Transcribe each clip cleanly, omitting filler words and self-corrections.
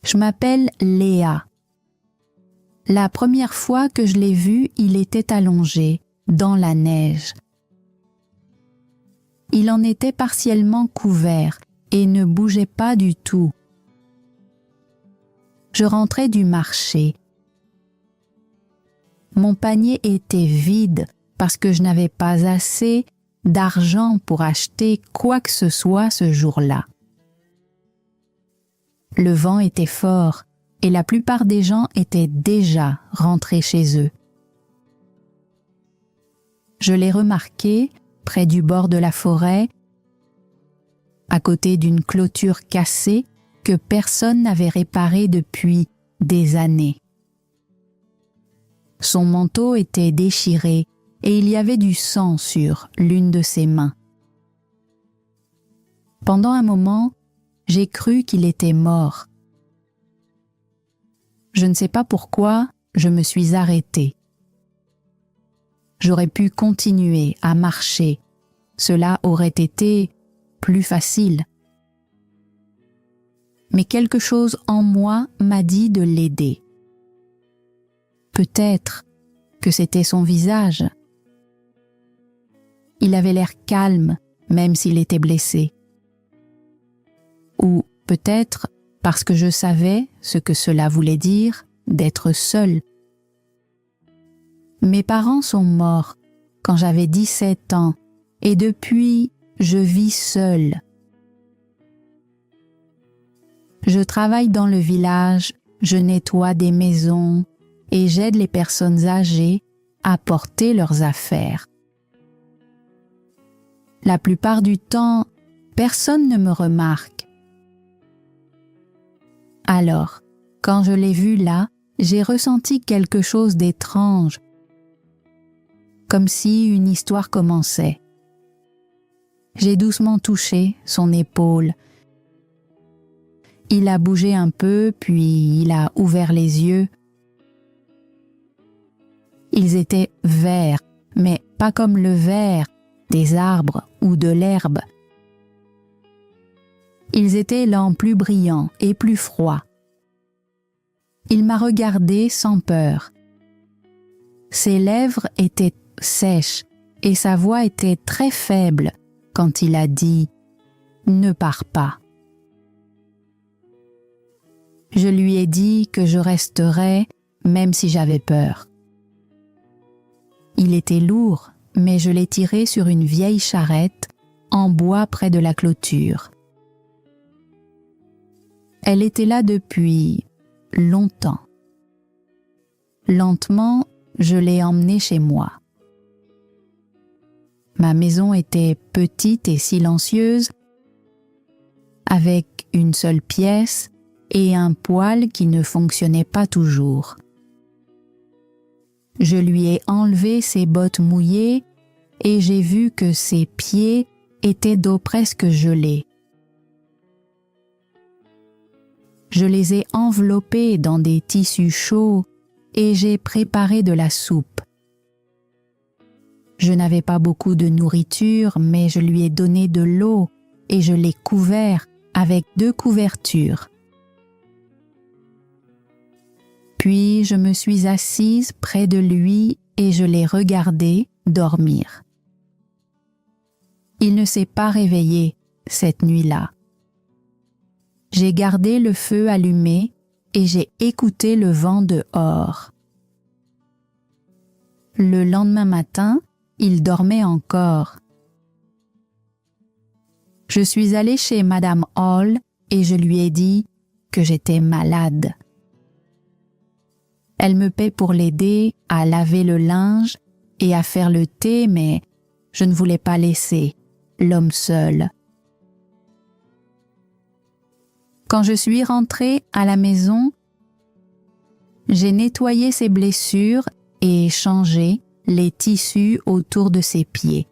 Je m'appelle Léa. La première fois que je l'ai vu, il était allongé, dans la neige. Il en était partiellement couvert et ne bougeait pas du tout. Je rentrais du marché. Mon panier était vide parce que je n'avais pas assez d'argent pour acheter quoi que ce soit ce jour-là. Le vent était fort et la plupart des gens étaient déjà rentrés chez eux. Je l'ai remarqué près du bord de la forêt, à côté d'une clôture cassée que personne n'avait réparée depuis des années. Son manteau était déchiré et il y avait du sang sur l'une de ses mains. Pendant un moment, j'ai cru qu'il était mort. Je ne sais pas pourquoi, je me suis arrêtée. J'aurais pu continuer à marcher. Cela aurait été plus facile. Mais quelque chose en moi m'a dit de l'aider. Peut-être que c'était son visage. Il avait l'air calme, même s'il était blessé. Ou peut-être parce que je savais ce que cela voulait dire d'être seul. Mes parents sont morts quand j'avais 17 ans et depuis, je vis seule. Je travaille dans le village, je nettoie des maisons et j'aide les personnes âgées à porter leurs affaires. La plupart du temps, personne ne me remarque. Alors, quand je l'ai vu là, j'ai ressenti quelque chose d'étrange, comme si une histoire commençait. J'ai doucement touché son épaule. Il a bougé un peu, puis il a ouvert les yeux. Ils étaient verts, mais pas comme le vert des arbres ou de l'herbe. Ils étaient lents, plus brillants et plus froids. Il m'a regardé sans peur. Ses lèvres étaient sèches et sa voix était très faible quand il a dit « Ne pars pas ». Je lui ai dit que je resterais même si j'avais peur. Il était lourd, mais je l'ai tiré sur une vieille charrette en bois près de la clôture. Elle était là depuis longtemps. Lentement, je l'ai emmenée chez moi. Ma maison était petite et silencieuse, avec une seule pièce et un poêle qui ne fonctionnait pas toujours. Je lui ai enlevé ses bottes mouillées et j'ai vu que ses pieds étaient d'eau presque gelée. Je les ai enveloppés dans des tissus chauds et j'ai préparé de la soupe. Je n'avais pas beaucoup de nourriture, mais je lui ai donné de l'eau et je l'ai couvert avec 2 couvertures. Puis je me suis assise près de lui et je l'ai regardé dormir. Il ne s'est pas réveillé cette nuit-là. J'ai gardé le feu allumé et j'ai écouté le vent dehors. Le lendemain matin, il dormait encore. Je suis allée chez Madame Hall et je lui ai dit que j'étais malade. Elle me paie pour l'aider à laver le linge et à faire le thé, mais je ne voulais pas laisser l'homme seul. Quand je suis rentrée à la maison, j'ai nettoyé ses blessures et changé les tissus autour de ses pieds.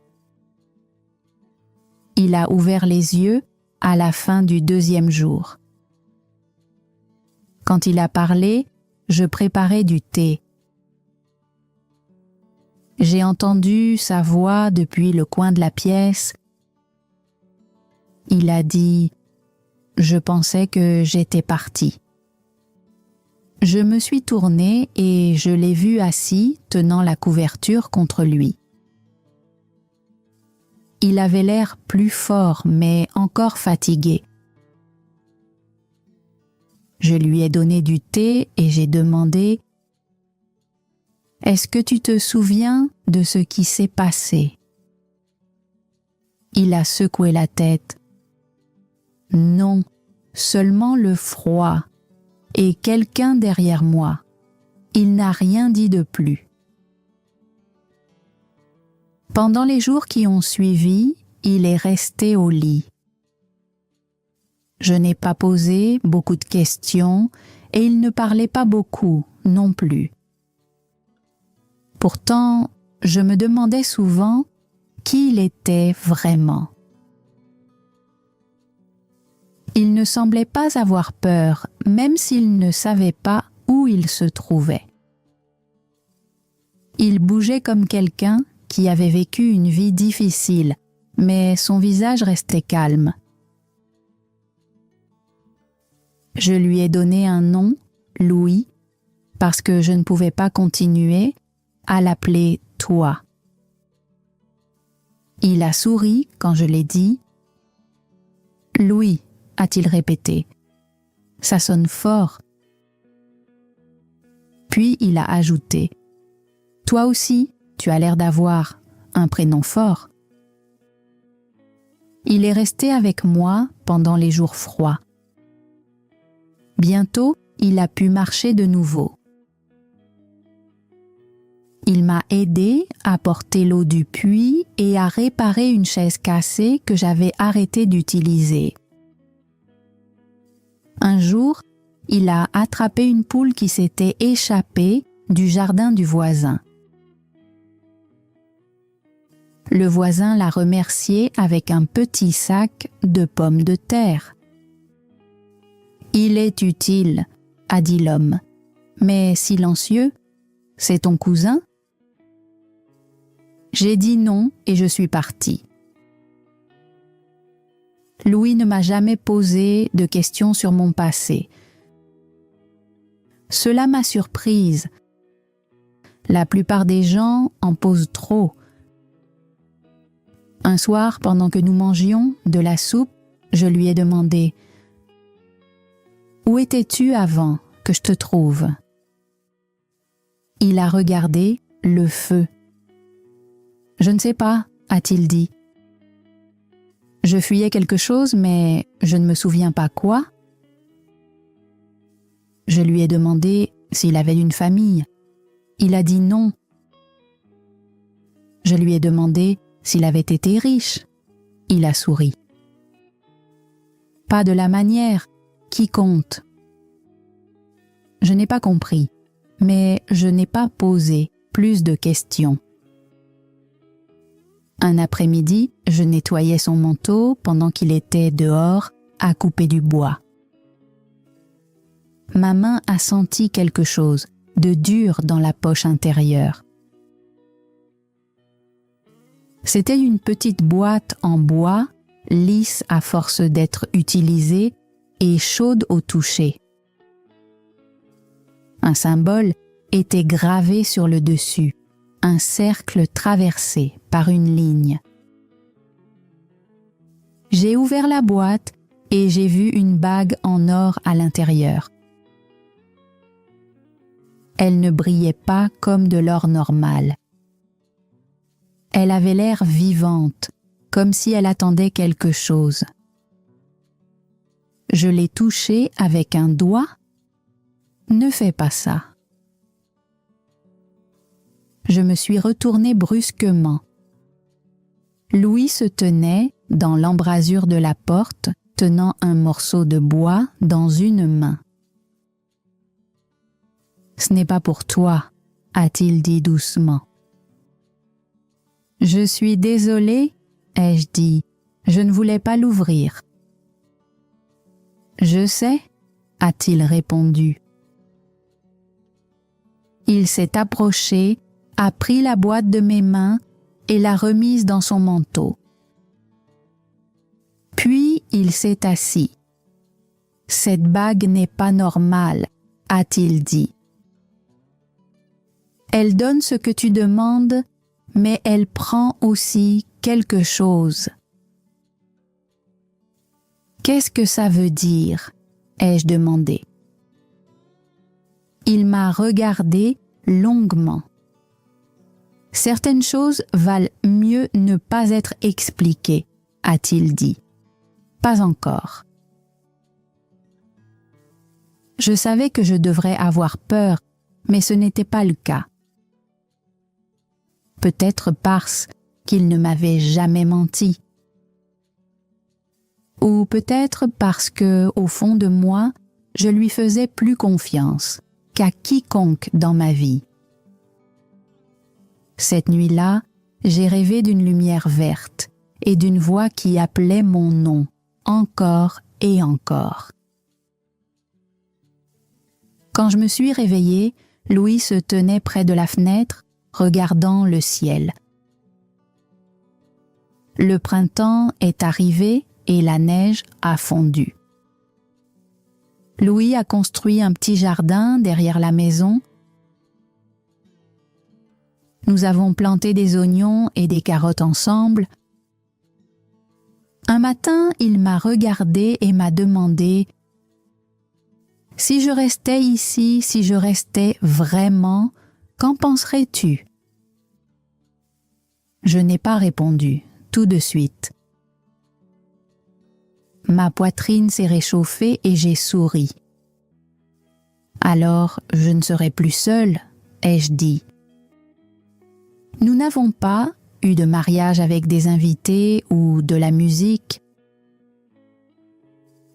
Il a ouvert les yeux à la fin du 2e jour. Quand il a parlé, je préparais du thé. J'ai entendu sa voix depuis le coin de la pièce. Il a dit « Je pensais que j'étais partie ». Je me suis tournée et je l'ai vu assis, tenant la couverture contre lui. Il avait l'air plus fort, mais encore fatigué. Je lui ai donné du thé et j'ai demandé « Est-ce que tu te souviens de ce qui s'est passé ?» Il a secoué la tête. « Non, seulement le froid et quelqu'un derrière moi. Il n'a rien dit de plus. » Pendant les jours qui ont suivi, il est resté au lit. Je n'ai pas posé beaucoup de questions et il ne parlait pas beaucoup non plus. Pourtant, je me demandais souvent qui il était vraiment. Il ne semblait pas avoir peur, même s'il ne savait pas où il se trouvait. Il bougeait comme quelqu'un qui avait vécu une vie difficile, mais son visage restait calme. Je lui ai donné un nom, Louis, parce que je ne pouvais pas continuer à l'appeler « toi ». Il a souri quand je l'ai dit. « Louis », a-t-il répété, « ça sonne fort ». Puis il a ajouté « Toi aussi, tu as l'air d'avoir un prénom fort ». Il est resté avec moi pendant les jours froids. Bientôt, il a pu marcher de nouveau. Il m'a aidé à porter l'eau du puits et à réparer une chaise cassée que j'avais arrêté d'utiliser. Un jour, il a attrapé une poule qui s'était échappée du jardin du voisin. Le voisin l'a remercié avec un petit sac de pommes de terre. « Il est utile », a dit l'homme, « mais silencieux. C'est ton cousin ?» J'ai dit non et je suis partie. Louis ne m'a jamais posé de questions sur mon passé. Cela m'a surprise. La plupart des gens en posent trop. Un soir, pendant que nous mangions de la soupe, je lui ai demandé « Où étais-tu avant que je te trouve ?» Il a regardé le feu. « Je ne sais pas, » a-t-il dit. « Je fuyais quelque chose, mais je ne me souviens pas quoi. » Je lui ai demandé s'il avait une famille. Il a dit non. Je lui ai demandé s'il avait été riche. Il a souri. Pas de la manière qui compte. Je n'ai pas compris, mais je n'ai pas posé plus de questions. Un après-midi, je nettoyais son manteau pendant qu'il était dehors à couper du bois. Ma main a senti quelque chose de dur dans la poche intérieure. C'était une petite boîte en bois, lisse à force d'être utilisée et chaude au toucher. Un symbole était gravé sur le dessus, un cercle traversé par une ligne. J'ai ouvert la boîte et j'ai vu une bague en or à l'intérieur. Elle ne brillait pas comme de l'or normal. Elle avait l'air vivante, comme si elle attendait quelque chose. Je l'ai touchée avec un doigt. Ne fais pas ça. Je me suis retournée brusquement. Louis se tenait dans l'embrasure de la porte, tenant un morceau de bois dans une main. « Ce n'est pas pour toi, » a-t-il dit doucement. « Je suis désolée, » ai-je dit, « je ne voulais pas l'ouvrir. »« Je sais, » a-t-il répondu. Il s'est approché, a pris la boîte de mes mains et l'a remise dans son manteau. Puis il s'est assis. « Cette bague n'est pas normale, a-t-il dit. Elle donne ce que tu demandes, mais elle prend aussi quelque chose. Qu'est-ce que ça veut dire? Ai-je demandé. Il m'a regardé longuement. Certaines choses valent mieux ne pas être expliquées, a-t-il dit. Pas encore. Je savais que je devrais avoir peur, mais ce n'était pas le cas. Peut-être parce qu'il ne m'avait jamais menti. Ou peut-être parce que, au fond de moi, je lui faisais plus confiance qu'à quiconque dans ma vie. Cette nuit-là, j'ai rêvé d'une lumière verte et d'une voix qui appelait mon nom, encore et encore. Quand je me suis réveillée, Louis se tenait près de la fenêtre, regardant le ciel. Le printemps est arrivé et la neige a fondu. Louis a construit un petit jardin derrière la maison. Nous avons planté des oignons et des carottes ensemble. Un matin, il m'a regardé et m'a demandé « Si je restais ici, si je restais vraiment, qu'en penserais-tu » Je n'ai pas répondu, tout de suite. Ma poitrine s'est réchauffée et j'ai souri. « Alors, je ne serai plus seule, » ai-je dit. Nous n'avons pas eu de mariage avec des invités ou de la musique.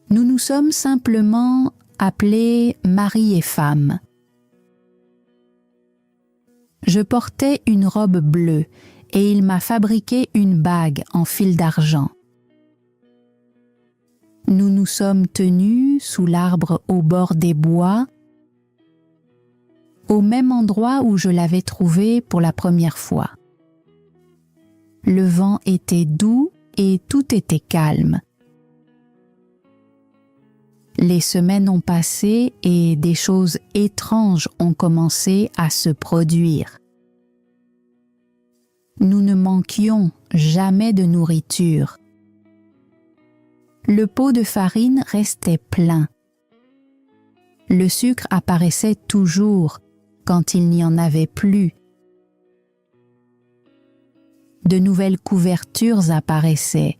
Nous nous sommes simplement appelés mari et femme. Je portais une robe bleue et il m'a fabriqué une bague en fil d'argent. Nous nous sommes tenus sous l'arbre au bord des bois, au même endroit où je l'avais trouvé pour la première fois. Le vent était doux et tout était calme. Les semaines ont passé et des choses étranges ont commencé à se produire. Nous ne manquions jamais de nourriture. Le pot de farine restait plein. Le sucre apparaissait toujours quand il n'y en avait plus. De nouvelles couvertures apparaissaient.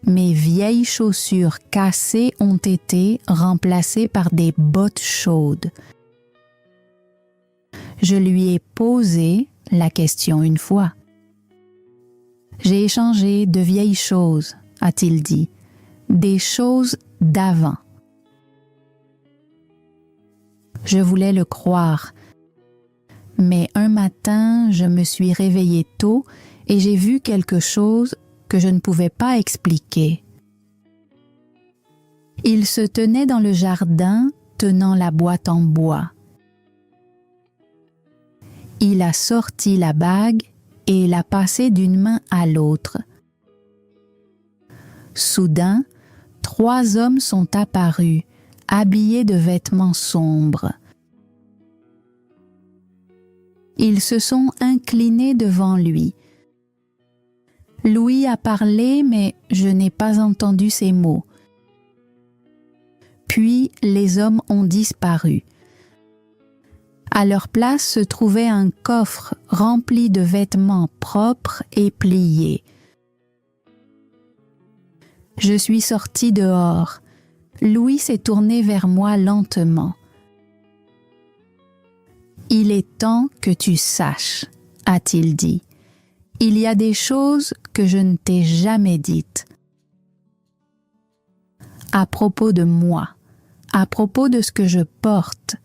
Mes vieilles chaussures cassées ont été remplacées par des bottes chaudes. Je lui ai posé la question une fois. J'ai échangé de vieilles choses, a-t-il dit, des choses d'avant. Je voulais le croire, mais un matin, je me suis réveillée tôt et j'ai vu quelque chose que je ne pouvais pas expliquer. Il se tenait dans le jardin, tenant la boîte en bois. Il a sorti la bague et l'a passée d'une main à l'autre. Soudain, 3 hommes sont apparus, habillés de vêtements sombres. Ils se sont inclinés devant lui. Louis a parlé, mais je n'ai pas entendu ses mots. Puis les hommes ont disparu. À leur place se trouvait un coffre rempli de vêtements propres et pliés. Je suis sortie dehors. Louis s'est tourné vers moi lentement. « Il est temps que tu saches, » a-t-il dit. « Il y a des choses que je ne t'ai jamais dites. À propos de moi, à propos de ce que je porte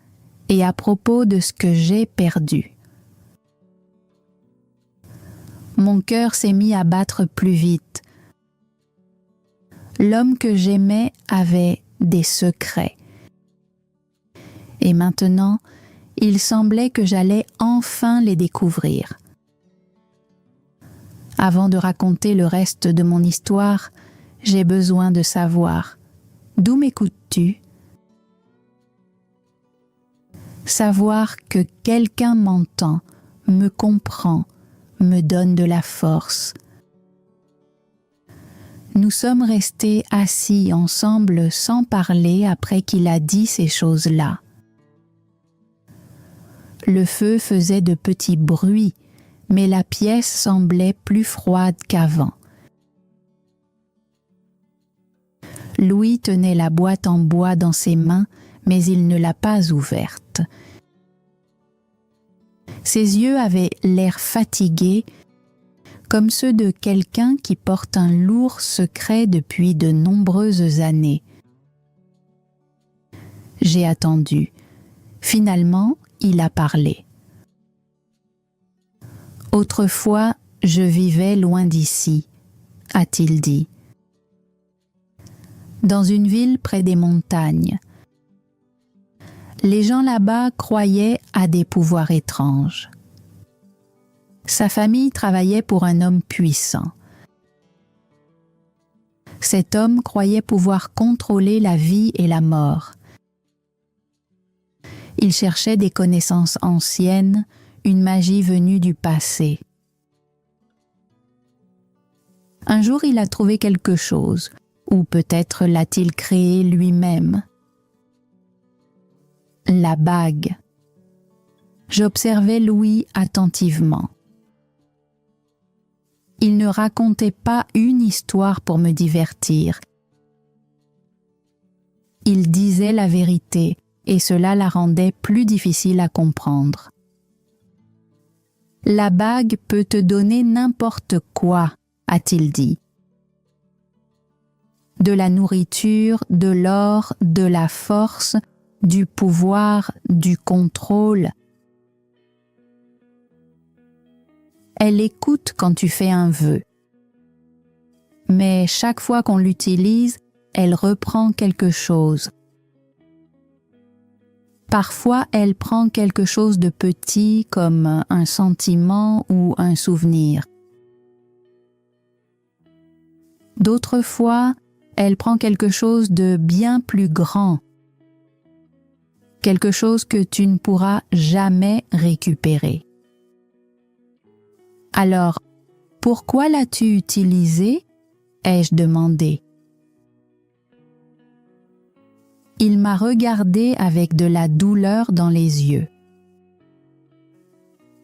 et à propos de ce que j'ai perdu. » Mon cœur s'est mis à battre plus vite. L'homme que j'aimais avait des secrets. Et maintenant, il semblait que j'allais enfin les découvrir. Avant de raconter le reste de mon histoire, j'ai besoin de savoir. D'où m'écoutes-tu ? Savoir que quelqu'un m'entend, me comprend, me donne de la force. Nous sommes restés assis ensemble sans parler après qu'il a dit ces choses-là. Le feu faisait de petits bruits, mais la pièce semblait plus froide qu'avant. Louis tenait la boîte en bois dans ses mains, mais il ne l'a pas ouverte. Ses yeux avaient l'air fatigués, comme ceux de quelqu'un qui porte un lourd secret depuis de nombreuses années. J'ai attendu. Finalement, il a parlé. « Autrefois, je vivais loin d'ici, a-t-il dit. Dans une ville près des montagnes. Les gens là-bas croyaient à des pouvoirs étranges. Sa famille travaillait pour un homme puissant. Cet homme croyait pouvoir contrôler la vie et la mort. Il cherchait des connaissances anciennes, une magie venue du passé. Un jour, il a trouvé quelque chose, ou peut-être l'a-t-il créé lui-même. La bague. J'observais Louis attentivement. Il ne racontait pas une histoire pour me divertir. Il disait la vérité, et cela la rendait plus difficile à comprendre. La bague peut te donner n'importe quoi, a-t-il dit. De la nourriture, de l'or, de la force, du pouvoir, du contrôle. Elle écoute quand tu fais un vœu. Mais chaque fois qu'on l'utilise, elle reprend quelque chose. Parfois, elle prend quelque chose de petit comme un sentiment ou un souvenir. D'autres fois, elle prend quelque chose de bien plus grand, quelque chose que tu ne pourras jamais récupérer. Alors, pourquoi l'as-tu utilisé ? Ai-je demandé. Il m'a regardé avec de la douleur dans les yeux.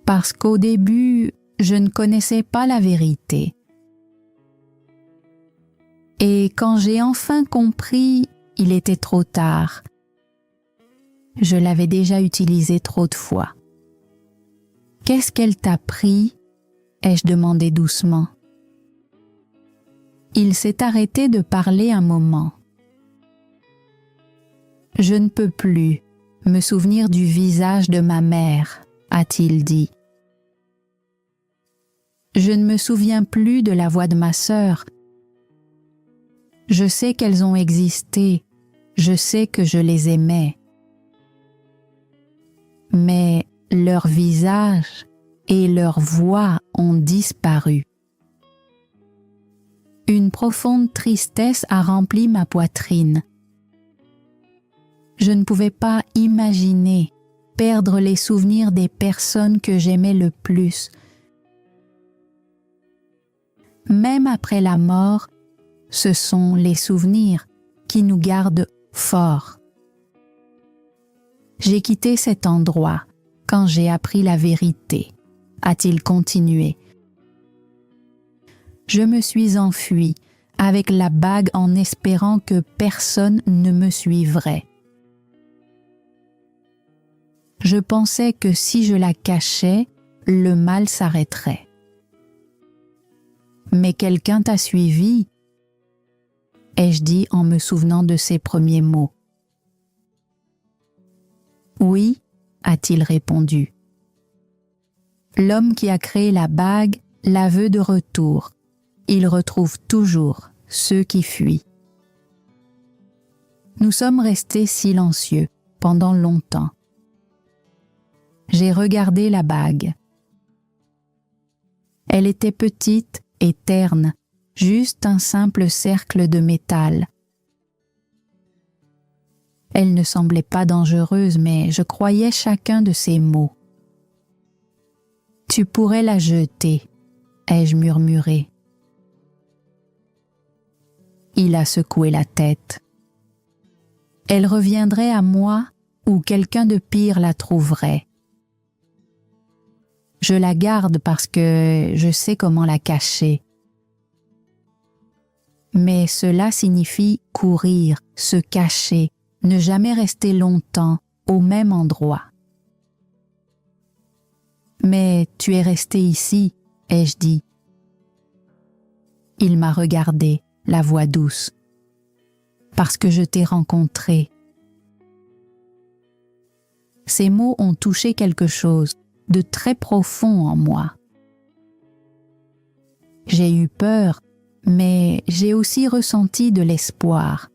Parce qu'au début, je ne connaissais pas la vérité. Et quand j'ai enfin compris, il était trop tard. Je l'avais déjà utilisée trop de fois. Qu'est-ce qu'elle t'a pris ? Ai-je demandé doucement. Il s'est arrêté de parler un moment. Je ne peux plus me souvenir du visage de ma mère, a-t-il dit. Je ne me souviens plus de la voix de ma sœur. Je sais qu'elles ont existé, je sais que je les aimais. Mais leur visage et leur voix ont disparu. Une profonde tristesse a rempli ma poitrine. Je ne pouvais pas imaginer perdre les souvenirs des personnes que j'aimais le plus. Même après la mort, ce sont les souvenirs qui nous gardent forts. J'ai quitté cet endroit quand j'ai appris la vérité, a-t-il continué. Je me suis enfui avec la bague en espérant que personne ne me suivrait. Je pensais que si je la cachais, le mal s'arrêterait. Mais quelqu'un t'a suivi, ai-je dit en me souvenant de ses premiers mots. Oui, a-t-il répondu. L'homme qui a créé la bague la veut de retour. Il retrouve toujours ceux qui fuient. Nous sommes restés silencieux pendant longtemps. J'ai regardé la bague. Elle était petite et terne, juste un simple cercle de métal. Elle ne semblait pas dangereuse, mais je croyais chacun de ses mots. « Tu pourrais la jeter », ai-je murmuré. Il a secoué la tête. « Elle reviendrait à moi ou quelqu'un de pire la trouverait. Je la garde parce que je sais comment la cacher. Mais cela signifie courir, se cacher, ne jamais rester longtemps au même endroit. Mais tu es resté ici, ai-je dit. Il m'a regardé, la voix douce. Parce que je t'ai rencontré. Ces mots ont touché quelque chose de très profond en moi. J'ai eu peur, mais j'ai aussi ressenti de l'espoir.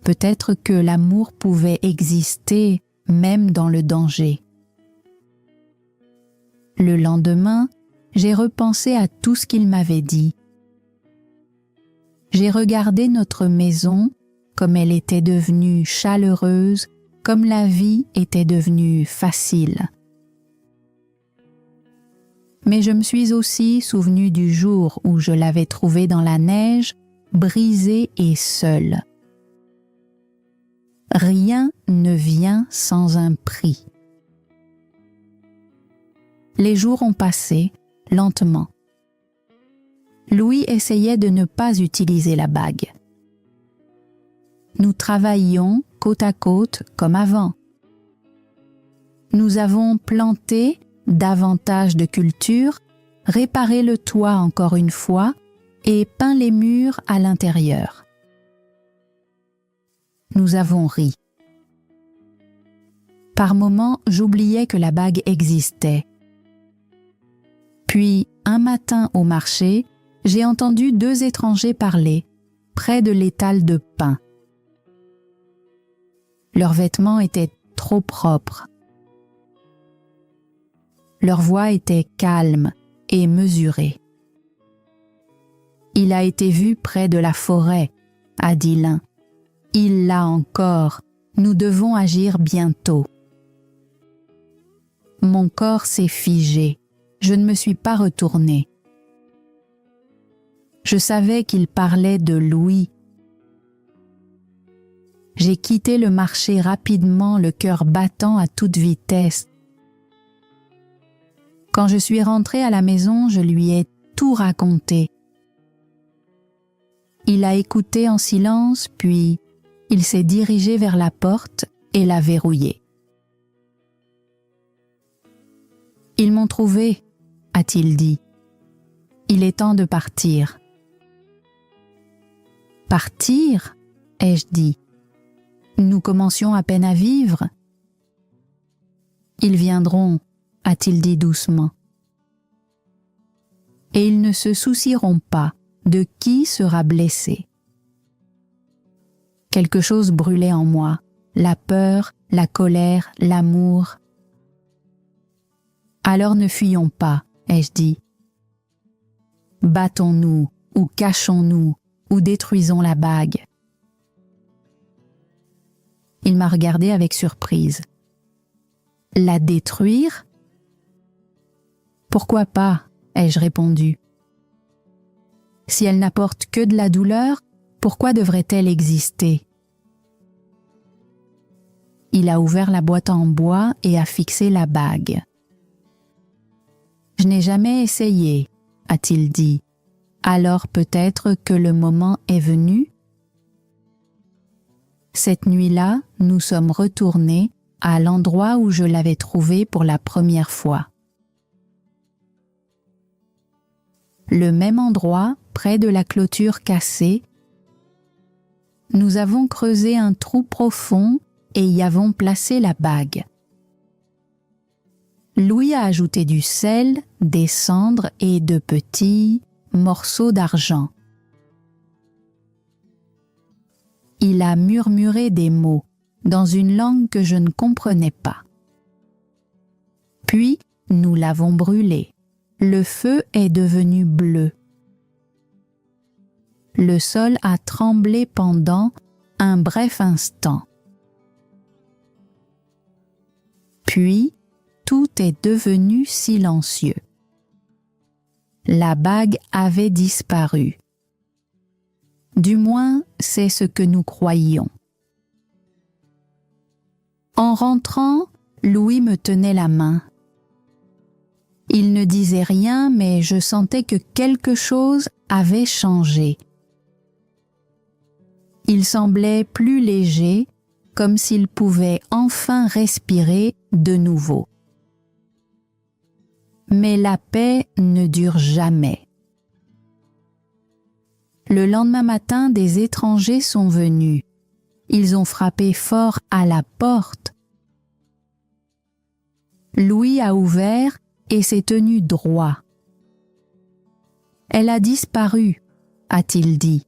Peut-être que l'amour pouvait exister même dans le danger. Le lendemain, j'ai repensé à tout ce qu'il m'avait dit. J'ai regardé notre maison comme elle était devenue chaleureuse, comme la vie était devenue facile. Mais je me suis aussi souvenu du jour où je l'avais trouvée dans la neige, brisée et seule. Rien ne vient sans un prix. Les jours ont passé, lentement. Louis essayait de ne pas utiliser la bague. Nous travaillions côte à côte comme avant. Nous avons planté davantage de cultures, réparé le toit encore une fois et peint les murs à l'intérieur. Nous avons ri. Par moments, j'oubliais que la bague existait. Puis, un matin au marché, j'ai entendu 2 étrangers parler, près de l'étal de pain. Leurs vêtements étaient trop propres. Leur voix était calme et mesurée. « Il a été vu près de la forêt », a dit l'un. « Il l'a encore, nous devons agir bientôt. » Mon corps s'est figé, je ne me suis pas retournée. Je savais qu'il parlait de Louis. J'ai quitté le marché rapidement, le cœur battant à toute vitesse. Quand je suis rentrée à la maison, je lui ai tout raconté. Il a écouté en silence, puis il s'est dirigé vers la porte et l'a verrouillée. « Ils m'ont trouvé », a-t-il dit. « Il est temps de partir. » « Partir ?» ai-je dit. « Nous commencions à peine à vivre. »« Ils viendront », a-t-il dit doucement. « Et ils ne se soucieront pas de qui sera blessé. » Quelque chose brûlait en moi, la peur, la colère, l'amour. « Alors ne fuyons pas », ai-je dit. « Battons-nous ou cachons-nous ou détruisons la bague. » Il m'a regardé avec surprise. « La détruire ? » « Pourquoi pas ?» ai-je répondu. « Si elle n'apporte que de la douleur, pourquoi devrait-elle exister ?» Il a ouvert la boîte en bois et a fixé la bague. « Je n'ai jamais essayé, » a-t-il dit. « Alors peut-être que le moment est venu ?» Cette nuit-là, nous sommes retournés à l'endroit où je l'avais trouvée pour la première fois. Le même endroit, près de la clôture cassée, nous avons creusé un trou profond et y avons placé la bague. Louis a ajouté du sel, des cendres et de petits morceaux d'argent. Il a murmuré des mots dans une langue que je ne comprenais pas. Puis, nous l'avons brûlé. Le feu est devenu bleu. Le sol a tremblé pendant un bref instant. Puis, tout est devenu silencieux. La bague avait disparu. Du moins, c'est ce que nous croyions. En rentrant, Louis me tenait la main. Il ne disait rien, mais je sentais que quelque chose avait changé. Il semblait plus léger, comme s'il pouvait enfin respirer de nouveau. Mais la paix ne dure jamais. Le lendemain matin, des étrangers sont venus. Ils ont frappé fort à la porte. Louis a ouvert et s'est tenu droit. « Elle a disparu », a-t-il dit.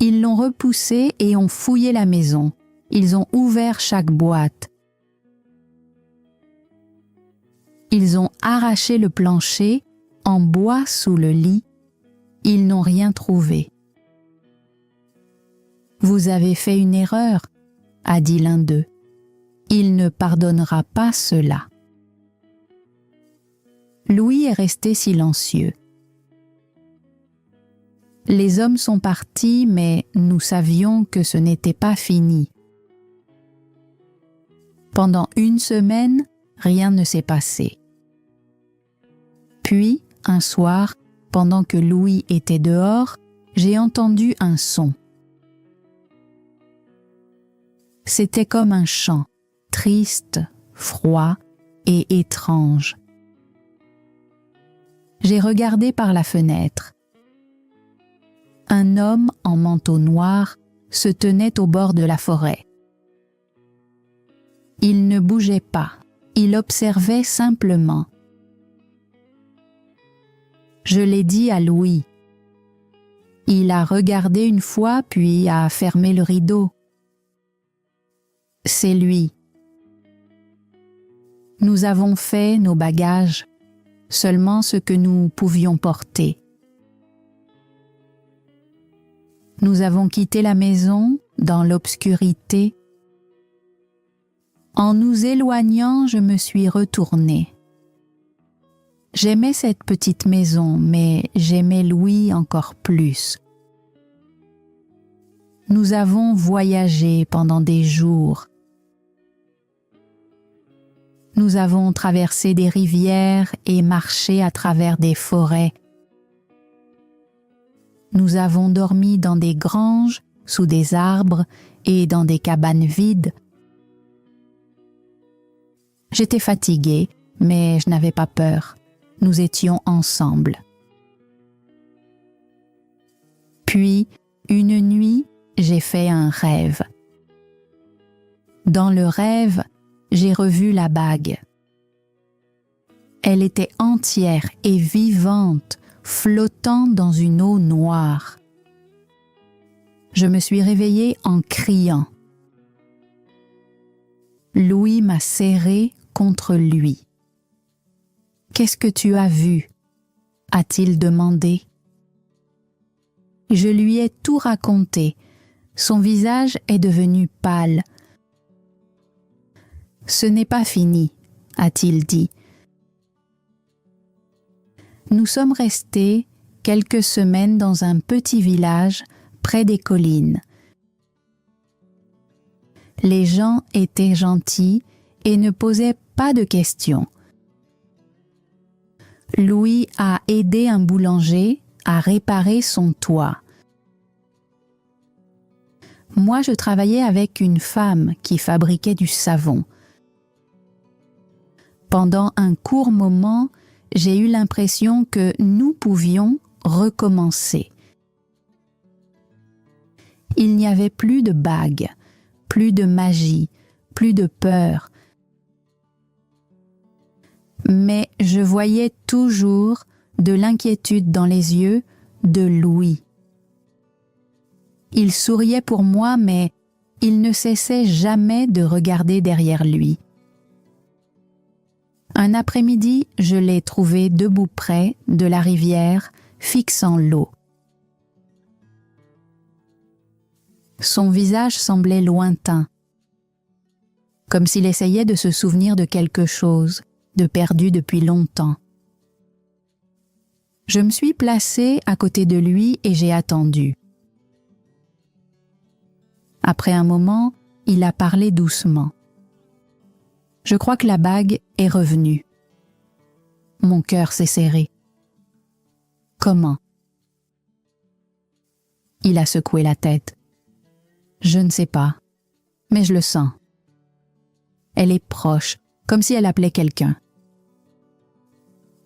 Ils l'ont repoussé et ont fouillé la maison. Ils ont ouvert chaque boîte. Ils ont arraché le plancher en bois sous le lit. Ils n'ont rien trouvé. « Vous avez fait une erreur », a dit l'un d'eux. « Il ne pardonnera pas cela. » Louis est resté silencieux. Les hommes sont partis, mais nous savions que ce n'était pas fini. Pendant une semaine, rien ne s'est passé. Puis, un soir, pendant que Louis était dehors, j'ai entendu un son. C'était comme un chant, triste, froid et étrange. J'ai regardé par la fenêtre. Un homme en manteau noir se tenait au bord de la forêt. Il ne bougeait pas, il observait simplement. Je l'ai dit à Louis. Il a regardé une fois puis a fermé le rideau. C'est lui. Nous avons fait nos bagages, seulement ce que nous pouvions porter. Nous avons quitté la maison dans l'obscurité. En nous éloignant, je me suis retournée. J'aimais cette petite maison, mais j'aimais Louis encore plus. Nous avons voyagé pendant des jours. Nous avons traversé des rivières et marché à travers des forêts. Nous avons dormi dans des granges, sous des arbres et dans des cabanes vides. J'étais fatiguée, mais je n'avais pas peur. Nous étions ensemble. Puis, une nuit, j'ai fait un rêve. Dans le rêve, j'ai revu la bague. Elle était entière et vivante, flottant dans une eau noire. Je me suis réveillée en criant. Louis m'a serrée contre lui. « Qu'est-ce que tu as vu ?» a-t-il demandé. Je lui ai tout raconté. Son visage est devenu pâle. « Ce n'est pas fini, » a-t-il dit. Nous sommes restés quelques semaines dans un petit village près des collines. Les gens étaient gentils et ne posaient pas de questions. Louis a aidé un boulanger à réparer son toit. Moi, je travaillais avec une femme qui fabriquait du savon. Pendant un court moment, j'ai eu l'impression que nous pouvions recommencer. Il n'y avait plus de bague, plus de magie, plus de peur. Mais je voyais toujours de l'inquiétude dans les yeux de Louis. Il souriait pour moi, mais il ne cessait jamais de regarder derrière lui. Un après-midi, je l'ai trouvé debout près de la rivière, fixant l'eau. Son visage semblait lointain, comme s'il essayait de se souvenir de quelque chose, de perdu depuis longtemps. Je me suis placée à côté de lui et j'ai attendu. Après un moment, il a parlé doucement. Je crois que la bague est revenue. Mon cœur s'est serré. Comment? Il a secoué la tête. Je ne sais pas, mais je le sens. Elle est proche, comme si elle appelait quelqu'un.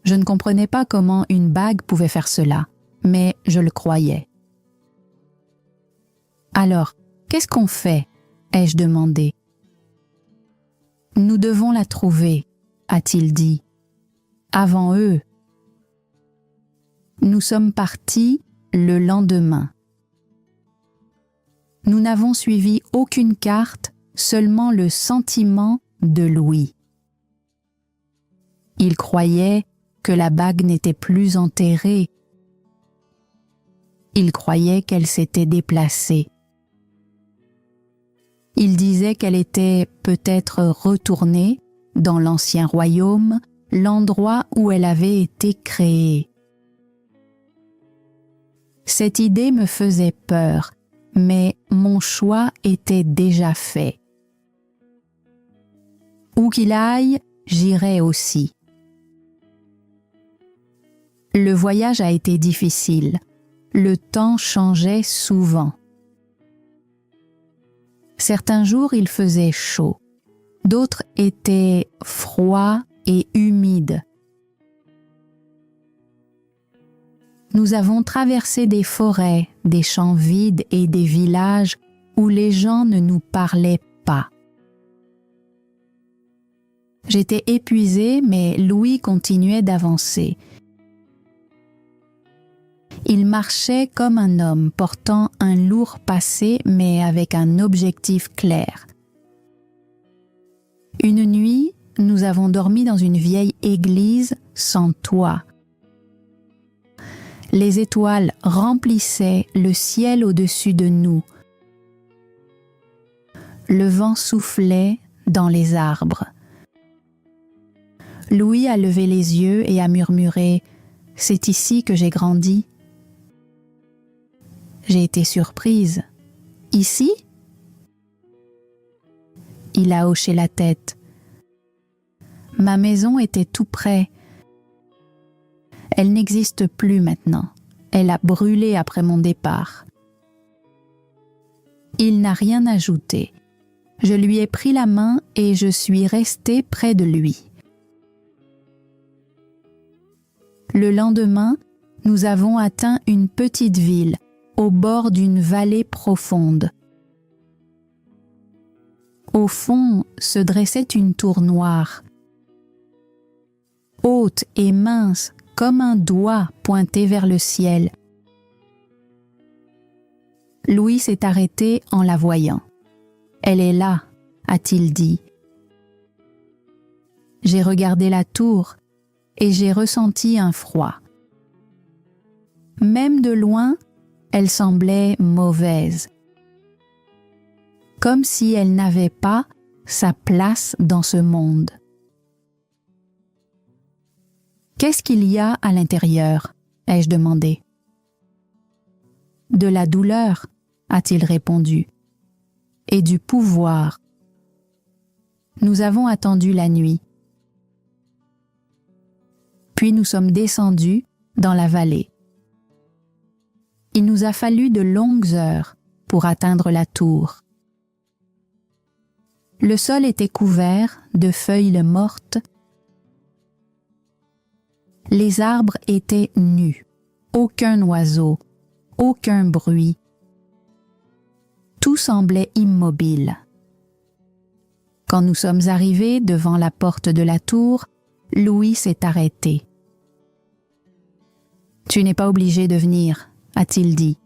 Je ne comprenais pas comment une bague pouvait faire cela, mais je le croyais. Alors, qu'est-ce qu'on fait? Ai-je demandé. Nous devons la trouver, a-t-il dit. Avant eux. Nous sommes partis le lendemain. Nous n'avons suivi aucune carte, seulement le sentiment de Louis. Il croyait que la bague n'était plus enterrée. Il croyait qu'elle s'était déplacée. Il disait qu'elle était peut-être retournée dans l'ancien royaume, l'endroit où elle avait été créée. Cette idée me faisait peur, mais mon choix était déjà fait. Où qu'il aille, j'irai aussi. Le voyage a été difficile. Le temps changeait souvent. Certains jours, il faisait chaud. D'autres étaient froids et humides. Nous avons traversé des forêts, des champs vides et des villages où les gens ne nous parlaient pas. J'étais épuisée, mais Louis continuait d'avancer. Il marchait comme un homme portant un lourd passé mais avec un objectif clair. Une nuit, nous avons dormi dans une vieille église sans toit. Les étoiles remplissaient le ciel au-dessus de nous. Le vent soufflait dans les arbres. Louis a levé les yeux et a murmuré « C'est ici que j'ai grandi ». J'ai été surprise. « Ici ?» Il a hoché la tête. Ma maison était tout près. Elle n'existe plus maintenant. Elle a brûlé après mon départ. Il n'a rien ajouté. Je lui ai pris la main et je suis restée près de lui. Le lendemain, nous avons atteint une petite ville au bord d'une vallée profonde. Au fond se dressait une tour noire, haute et mince comme un doigt pointé vers le ciel. Louis s'est arrêté en la voyant. « Elle est là », a-t-il dit. J'ai regardé la tour et j'ai ressenti un froid. Même de loin, elle semblait mauvaise, comme si elle n'avait pas sa place dans ce monde. « Qu'est-ce qu'il y a à l'intérieur ?» ai-je demandé. « De la douleur, » a-t-il répondu, « et du pouvoir. » Nous avons attendu la nuit. Puis nous sommes descendus dans la vallée. Il nous a fallu de longues heures pour atteindre la tour. Le sol était couvert de feuilles mortes. Les arbres étaient nus, aucun oiseau, aucun bruit. Tout semblait immobile. Quand nous sommes arrivés devant la porte de la tour, Louis s'est arrêté. « Tu n'es pas obligé de venir », a-t-il dit.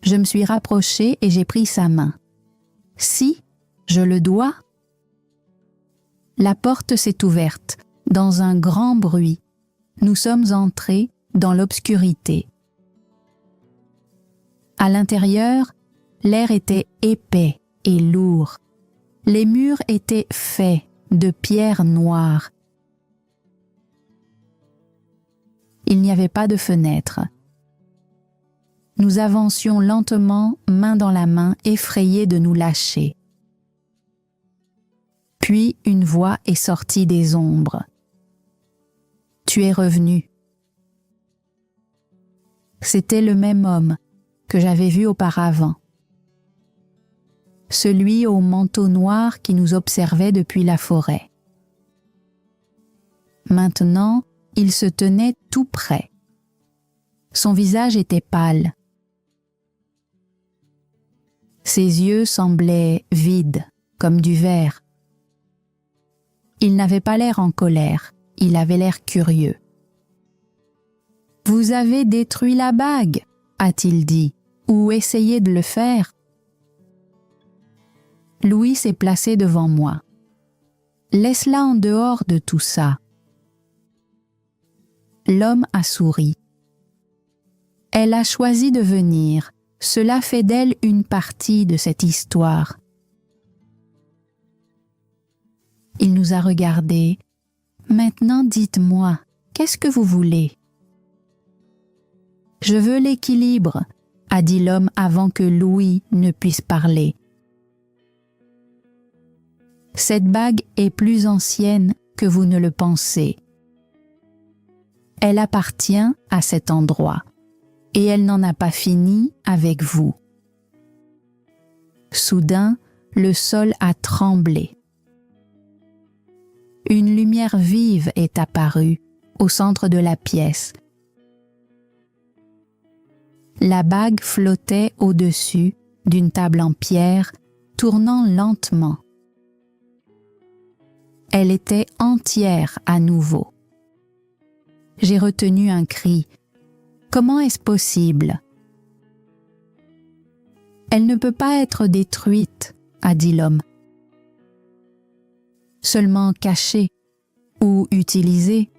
Je me suis rapprochée et j'ai pris sa main. « Si, je le dois ?» La porte s'est ouverte. Dans un grand bruit, nous sommes entrés dans l'obscurité. À l'intérieur, l'air était épais et lourd. Les murs étaient faits de pierres noires. Il n'y avait pas de fenêtre. Nous avancions lentement, main dans la main, effrayés de nous lâcher. Puis une voix est sortie des ombres. « Tu es revenu. » C'était le même homme que j'avais vu auparavant. Celui au manteau noir qui nous observait depuis la forêt. Maintenant, il se tenait tout près. Son visage était pâle. Ses yeux semblaient vides, comme du verre. Il n'avait pas l'air en colère, il avait l'air curieux. « Vous avez détruit la bague » a-t-il dit, « ou essayé de le faire ?» Louis s'est placé devant moi. « Laisse-la en dehors de tout ça. » L'homme a souri. « Elle a choisi de venir. Cela fait d'elle une partie de cette histoire. » Il nous a regardés. « Maintenant, dites-moi, qu'est-ce que vous voulez ?» « Je veux l'équilibre, » a dit l'homme avant que Louis ne puisse parler. « Cette bague est plus ancienne que vous ne le pensez. Elle appartient à cet endroit et elle n'en a pas fini avec vous. » Soudain, le sol a tremblé. Une lumière vive est apparue au centre de la pièce. La bague flottait au-dessus d'une table en pierre, tournant lentement. Elle était entière à nouveau. J'ai retenu un cri. « Comment est-ce possible ?»« Elle ne peut pas être détruite, » a dit l'homme. « Seulement cachée ou utilisée. »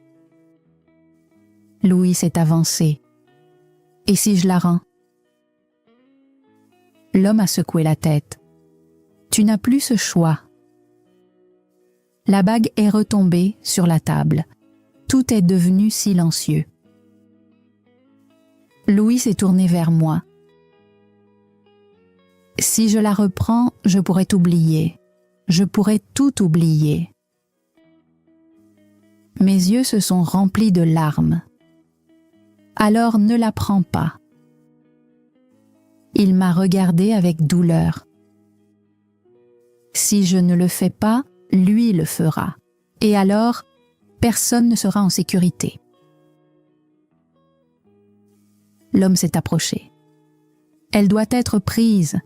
Louis s'est avancé. « Et si je la rends ?» L'homme a secoué la tête. « Tu n'as plus ce choix. » La bague est retombée sur la table. Tout est devenu silencieux. Louis s'est tourné vers moi. « Si je la reprends, je pourrais t'oublier. Je pourrais tout oublier. » Mes yeux se sont remplis de larmes. « Alors ne la prends pas. » Il m'a regardé avec douleur. « Si je ne le fais pas, lui le fera. Et alors, personne ne sera en sécurité. » L'homme s'est approché. « Elle doit être prise. »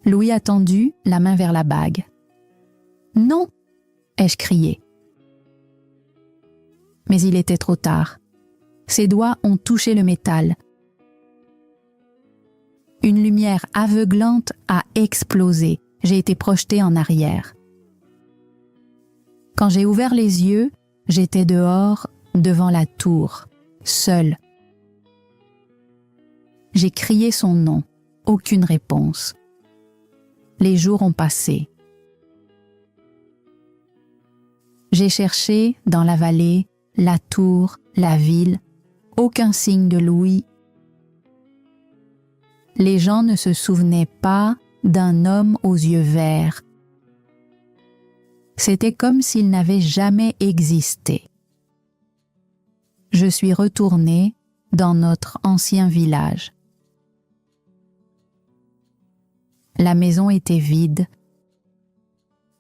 Louis a tendu la main vers la bague. « Non !» ai-je crié. Mais il était trop tard. Ses doigts ont touché le métal. Une lumière aveuglante a explosé. J'ai été projetée en arrière. Quand j'ai ouvert les yeux, j'étais dehors, devant la tour, seule. J'ai crié son nom, aucune réponse. Les jours ont passé. J'ai cherché dans la vallée, la tour, la ville, aucun signe de Louis. Les gens ne se souvenaient pas d'un homme aux yeux verts. C'était comme s'il n'avait jamais existé. Je suis retournée dans notre ancien village. La maison était vide.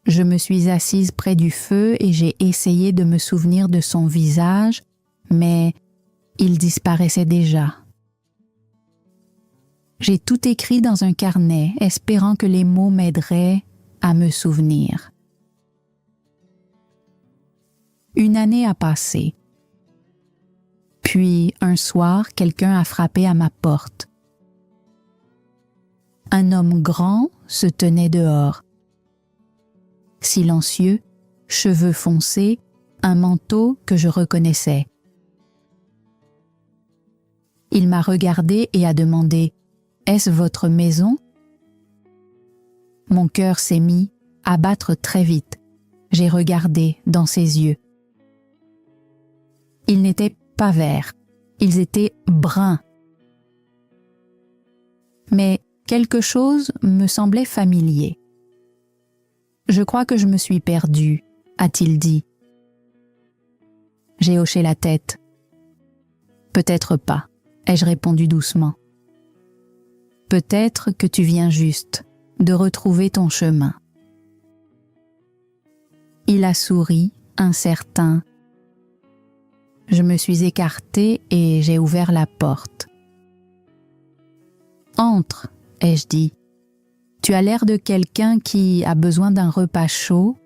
Je me suis assise près du feu et j'ai essayé de me souvenir de son visage, mais il disparaissait déjà. J'ai tout écrit dans un carnet, espérant que les mots m'aideraient à me souvenir. Une année a passé. Puis, un soir, quelqu'un a frappé à ma porte. Un homme grand se tenait dehors. Silencieux, cheveux foncés, un manteau que je reconnaissais. Il m'a regardé et a demandé « Est-ce votre maison ?» Mon cœur s'est mis à battre très vite. J'ai regardé dans ses yeux. Ils n'étaient pas verts, ils étaient bruns. Mais quelque chose me semblait familier. « Je crois que je me suis perdue », a-t-il dit. J'ai hoché la tête. « Peut-être pas », ai-je répondu doucement. « Peut-être que tu viens juste de retrouver ton chemin. » Il a souri, incertain. Je me suis écartée et j'ai ouvert la porte. « Entre », ai-je dit. « Tu as l'air de quelqu'un qui a besoin d'un repas chaud. »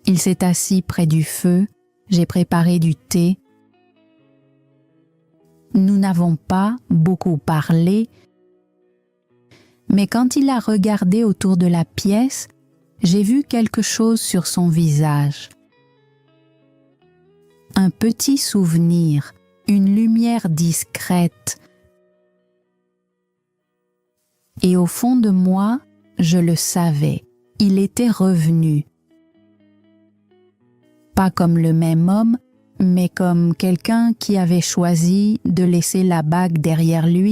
Il s'est assis près du feu, j'ai préparé du thé. Nous n'avons pas beaucoup parlé, mais quand il a regardé autour de la pièce, j'ai vu quelque chose sur son visage. Un petit souvenir, une lumière discrète. Et au fond de moi, je le savais, il était revenu. Pas comme le même homme, mais comme quelqu'un qui avait choisi de laisser la bague derrière lui